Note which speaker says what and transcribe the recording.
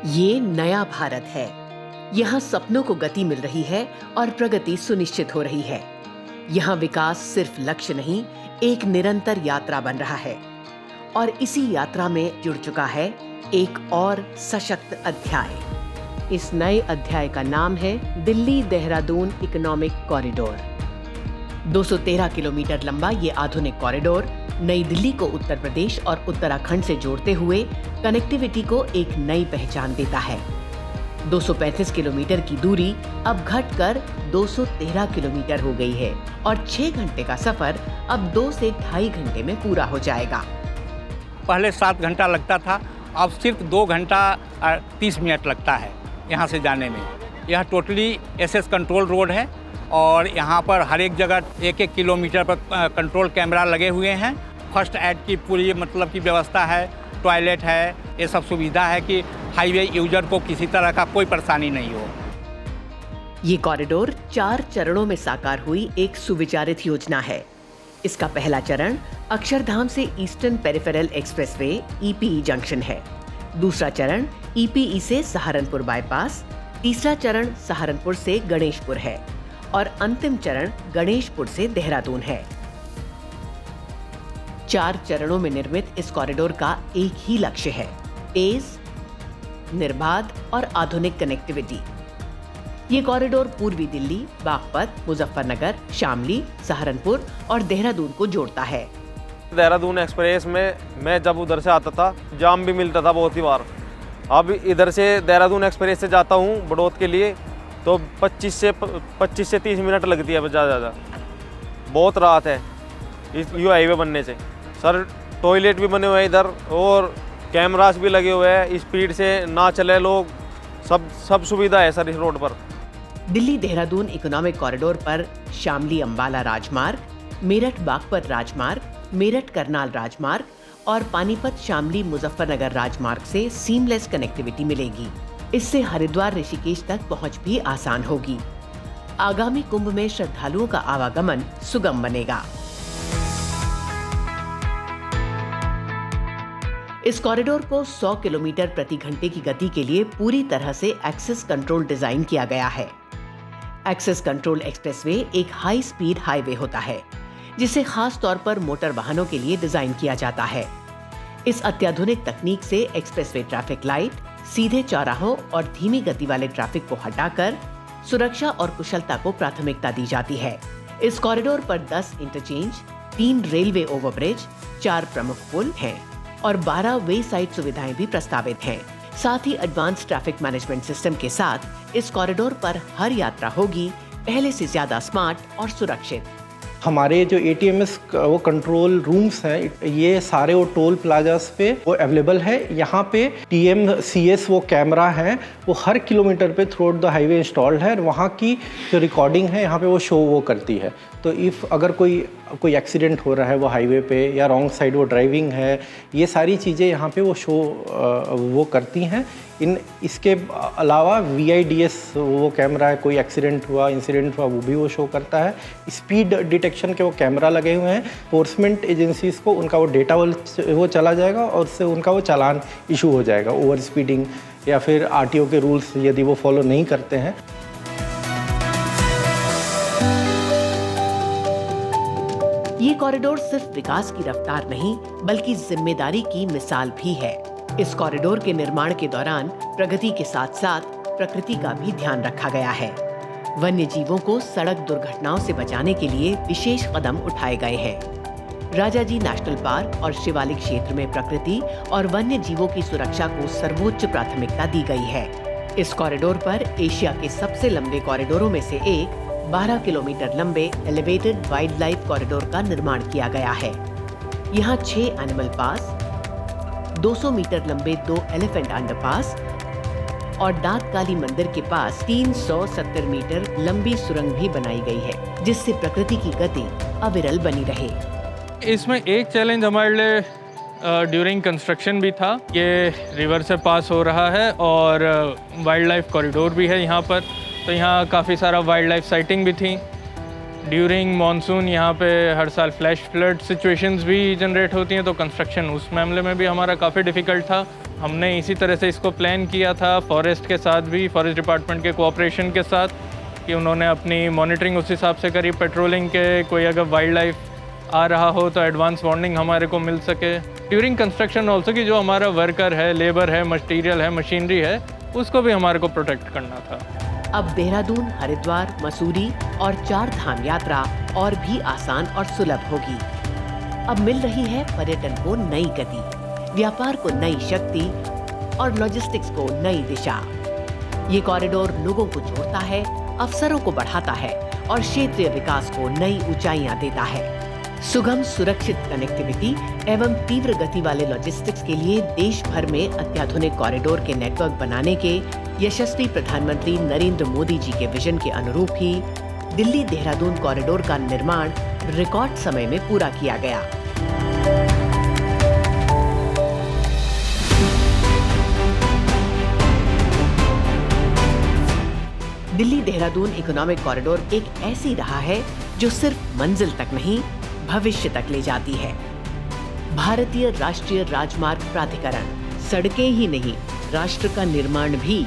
Speaker 1: ये नया भारत है। यहाँ सपनों को गति मिल रही है और प्रगति सुनिश्चित हो रही है। यहाँ विकास सिर्फ लक्ष्य नहीं, एक निरंतर यात्रा बन रहा है। और इसी यात्रा में जुड़ चुका है एक और सशक्त अध्याय। इस नए अध्याय का नाम है Delhi Dehradun economic corridor. 213 kilometre लंबा ये आधुनिक कॉरिडोर नई दिल्ली को उत्तर प्रदेश और उत्तराखंड से जोड़ते हुए कनेक्टिविटी को एक नई पहचान देता है। 235 किलोमीटर की दूरी अब घटकर 213 किलोमीटर हो गई है और 6 घंटे का सफर अब 2 से ढाई घंटे में पूरा हो जाएगा।
Speaker 2: पहले 7 घंटा लगता था, अब सिर्फ 2 घंटा 30 मिनट लगता है यहाँ से जाने में। यह टोटली एसएस कंट्रोल रोड है और यहाँ पर हर एक जगह 1-1 किलोमीटर पर कंट्रोल कैमरा लगे हुए हैं। फर्स्ट एड की पूरी मतलब की व्यवस्था है, टॉयलेट है, ये सब सुविधा है कि हाईवे यूजर को किसी तरह का कोई परेशानी नहीं हो।
Speaker 1: ये कॉरिडोर 4 चरणों में साकार हुई एक सुविचारित योजना है। इसका पहला चरण अक्षरधाम से ईस्टर्न पेरिफेरल एक्सप्रेसवे ईपीई जंक्शन है। दूसरा चरण ईपीई से सहारनपुर बाईपास, तीसरा चरण सहारनपुर से गणेशपुर है और अंतिम चरण गणेशपुर से देहरादून है। 4 चरणों में निर्मित इस कॉरिडोर का एक ही लक्ष्य है, तेज, निर्बाध और आधुनिक कनेक्टिविटी। ये कॉरिडोर पूर्वी दिल्ली, बागपत, मुजफ्फरनगर, शामली, सहारनपुर और देहरादून को जोड़ता है।
Speaker 3: देहरादून एक्सप्रेस में मैं जब उधर से आता था जाम भी मिलता था बहुत ही बार। अब इधर से देहरादून एक्सप्रेस से जाता हूँ बड़ौद के लिए तो 25 से 30 मिनट लगती है ज़्यादा। बहुत राहत है इस यू हाईवे बनने से। सर टॉयलेट भी बने हुए हैं इधर और कैमरास भी लगे हुए हैं, स्पीड से ना चले लोग, सब सुविधा है सर इस रोड पर।
Speaker 1: दिल्ली देहरादून इकोनॉमिक कॉरिडोर पर शामली अंबाला राजमार्ग, मेरठ बागपत राजमार्ग, मेरठ करनाल राजमार्ग और पानीपत शामली मुजफ्फरनगर राजमार्ग से सीमलेस कनेक्टिविटी मिलेगी। इससे हरिद्वार ऋषिकेश तक पहुंच भी आसान होगी। आगामी कुंभ में श्रद्धालुओं का आवागमन सुगम बनेगा। इस कॉरिडोर को 100 किलोमीटर प्रति घंटे की गति के लिए पूरी तरह से एक्सेस कंट्रोल डिजाइन किया गया है। एक्सेस कंट्रोल एक्सप्रेसवे एक हाई स्पीड हाईवे होता है, जिसे खास तौर पर मोटर वाहनों के लिए डिजाइन किया जाता है। इस अत्याधुनिक तकनीक से एक्सप्रेसवे ट्रैफिक लाइट, सीधे चौराहों और धीमी गति वाले ट्रैफिक को हटाकर सुरक्षा और कुशलता को प्राथमिकता दी जाती है। इस कॉरिडोर पर 10 इंटरचेंज, 3 रेलवे ओवरब्रिज, 4 प्रमुख पुल हैं और 12 वे साइड सुविधाएं भी प्रस्तावित हैं। साथ ही एडवांस ट्रैफिक मैनेजमेंट सिस्टम के साथ इस कॉरिडोर पर हर यात्रा होगी पहले से ज्यादा स्मार्ट और सुरक्षित।
Speaker 4: हमारे जो ATMS वो कंट्रोल रूम्स हैं, ये सारे वो टोल प्लाजास पे वो अवेलेबल है। यहाँ पे TMCS वो कैमरा है, वो हर किलोमीटर पे through out the highway installed है। वहाँ की जो रिकॉर्डिंग है यहाँ पे वो शो वो करती है। तो इफ़ अगर कोई एक्सीडेंट हो रहा है वो हाईवे पे या रॉन्ग साइड वो ड्राइविंग है, ये सारी चीज़ें यहाँ पे वो शो वो करती हैं। इसके अलावा VIDS वो कैमरा है, कोई एक्सीडेंट हुआ, इंसिडेंट हुआ, वो भी वो शो करता है। स्पीड डिटेक्शन के वो कैमरा लगे हुए हैं। एनफोर्समेंट एजेंसीज को उनका वो डेटा वो चला जाएगा और उससे उनका वो चालान इशू हो जाएगा ओवर स्पीडिंग या फिर RTO के रूल्स यदि वो फॉलो नहीं करते हैं।
Speaker 1: ये कॉरिडोर सिर्फ विकास की रफ्तार नहीं, बल्कि जिम्मेदारी की मिसाल भी है। इस कॉरिडोर के निर्माण के दौरान प्रगति के साथ साथ प्रकृति का भी ध्यान रखा गया है। वन्य जीवों को सड़क दुर्घटनाओं से बचाने के लिए विशेष कदम उठाए गए हैं। राजाजी नेशनल पार्क और शिवालिक क्षेत्र में प्रकृति और वन्य जीवों की सुरक्षा को सर्वोच्च प्राथमिकता दी गई है। इस कॉरिडोर पर एशिया के सबसे लंबे कॉरिडोरों में से एक 12 किलोमीटर लंबे एलिवेटेड वाइल्ड लाइफ कॉरिडोर का निर्माण किया गया है। यहाँ 6 एनिमल पास, 200 मीटर लंबे 2 एलिफेंट अंडरपास और दांत काली मंदिर के पास 370 मीटर लंबी सुरंग भी बनाई गई है, जिससे प्रकृति की गति अविरल बनी रहे।
Speaker 5: इसमें एक चैलेंज हमारे लिए ड्यूरिंग कंस्ट्रक्शन भी था। ये रिवर से पास हो रहा है और वाइल्ड लाइफ कॉरिडोर भी है यहाँ पर, तो यहाँ काफ़ी सारा वाइल्ड लाइफ साइटिंग भी थी। ड्यूरिंग मॉनसून यहाँ पे हर साल फ्लैश फ्लड सिचुएशंस भी जनरेट होती हैं, तो कंस्ट्रक्शन उस मामले में भी हमारा काफ़ी डिफ़िकल्ट था। हमने इसी तरह से इसको प्लान किया था फॉरेस्ट के साथ भी, फॉरेस्ट डिपार्टमेंट के कोऑपरेशन के साथ, कि उन्होंने अपनी मॉनिटरिंग उस हिसाब से करी, पेट्रोलिंग के, कोई अगर वाइल्ड लाइफ आ रहा हो तो एडवांस वार्निंग हमारे को मिल सके। ड्यूरिंग कंस्ट्रक्शन ऑल्सो कि जो हमारा वर्कर है, लेबर है, मटेरियल है, मशीनरी है, उसको भी हमारे को प्रोटेक्ट करना था।
Speaker 1: अब देहरादून, हरिद्वार, मसूरी और 4 धाम यात्रा और भी आसान और सुलभ होगी। अब मिल रही है पर्यटन को नई गति, व्यापार को नई शक्ति और लॉजिस्टिक्स को नई दिशा। ये कॉरिडोर लोगों को जोड़ता है, अवसरों को बढ़ाता है और क्षेत्रीय विकास को नई ऊंचाइयां देता है। सुगम, सुरक्षित कनेक्टिविटी एवं तीव्र गति वाले लॉजिस्टिक्स के लिए देश भर में अत्याधुनिक कॉरिडोर के नेटवर्क बनाने के यशस्वी प्रधानमंत्री नरेंद्र मोदी जी के विजन के अनुरूप ही दिल्ली देहरादून कॉरिडोर का निर्माण रिकॉर्ड समय में पूरा किया गया। दिल्ली देहरादून इकोनॉमिक कॉरिडोर एक ऐसी राह है जो सिर्फ मंजिल तक नहीं, भविष्य तक ले जाती है। भारतीय राष्ट्रीय राजमार्ग प्राधिकरण सड़कें ही नहीं, राष्ट्र का निर्माण भी